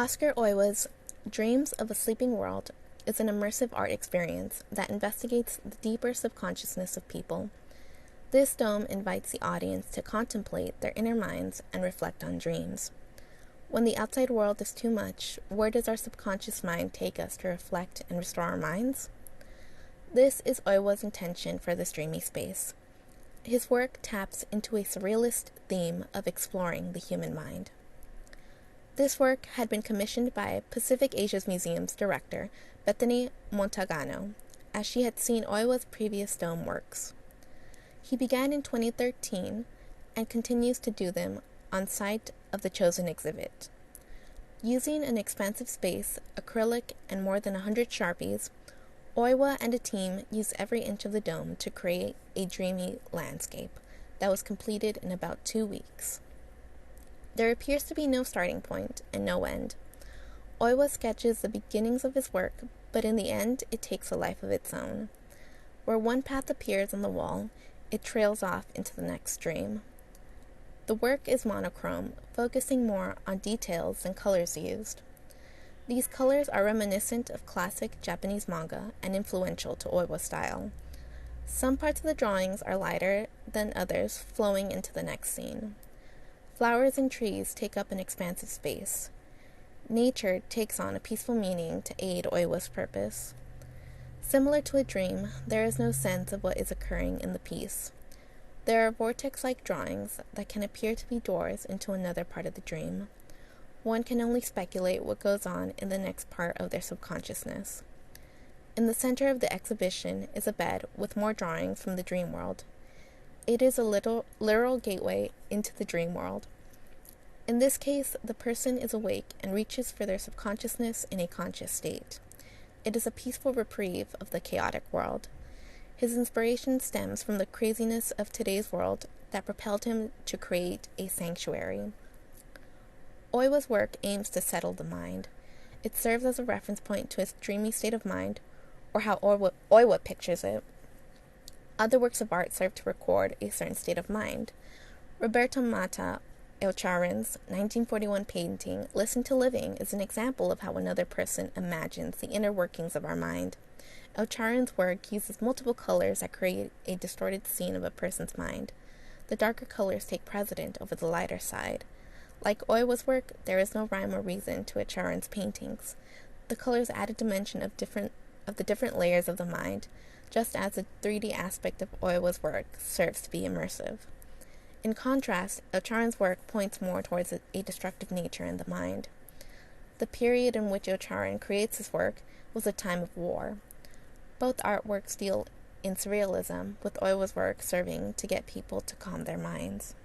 Oscar Oiwa's Dreams of a Sleeping World is an immersive art experience that investigates the deeper subconsciousness of people. This dome invites the audience to contemplate their inner minds and reflect on dreams. When the outside world is too much, where does our subconscious mind take us to reflect and restore our minds? This is Oiwa's intention for this dreamy space. His work taps into a surrealist theme of exploring the human mind. This work had been commissioned by Pacific Asia's Museum's director, Bethany Montagano, as she had seen Oiwa's previous dome works. He began in 2013 and continues to do them on site of the chosen exhibit. Using an expansive space, acrylic, and more than 100 Sharpies, Oiwa and a team used every inch of the dome to create a dreamy landscape that was completed in about 2 weeks. There appears to be no starting point and no end. Oiwa sketches the beginnings of his work, but in the end it takes a life of its own. Where one path appears on the wall, it trails off into the next dream. The work is monochrome, focusing more on details than colors used. These colors are reminiscent of classic Japanese manga and influential to Oiwa's style. Some parts of the drawings are lighter than others, flowing into the next scene. Flowers and trees take up an expansive space. Nature takes on a peaceful meaning to aid Oiwa's purpose. Similar to a dream, there is no sense of what is occurring in the piece. There are vortex-like drawings that can appear to be doors into another part of the dream. One can only speculate what goes on in the next part of their subconsciousness. In the center of the exhibition is a bed with more drawings from the dream world. It is a literal gateway into the dream world. In this case, the person is awake and reaches for their subconsciousness in a conscious state. It is a peaceful reprieve of the chaotic world. His inspiration stems from the craziness of today's world that propelled him to create a sanctuary. Oiwa's work aims to settle the mind. It serves as a reference point to his dreamy state of mind, or how Oiwa pictures it. Other works of art serve to record a certain state of mind. Roberto Mata Elcharin's 1941 painting, Listen to Living, is an example of how another person imagines the inner workings of our mind. Elcharin's work uses multiple colors that create a distorted scene of a person's mind. The darker colors take precedent over the lighter side. Like Oiwa's work, there is no rhyme or reason to Elcharin's paintings. The colors add a dimension of the different layers of the mind, just as the 3D aspect of Oiwa's work serves to be immersive. In contrast, Elcharin's work points more towards a destructive nature in the mind. The period in which Elcharin creates his work was a time of war. Both artworks deal in surrealism, with Oiwa's work serving to get people to calm their minds.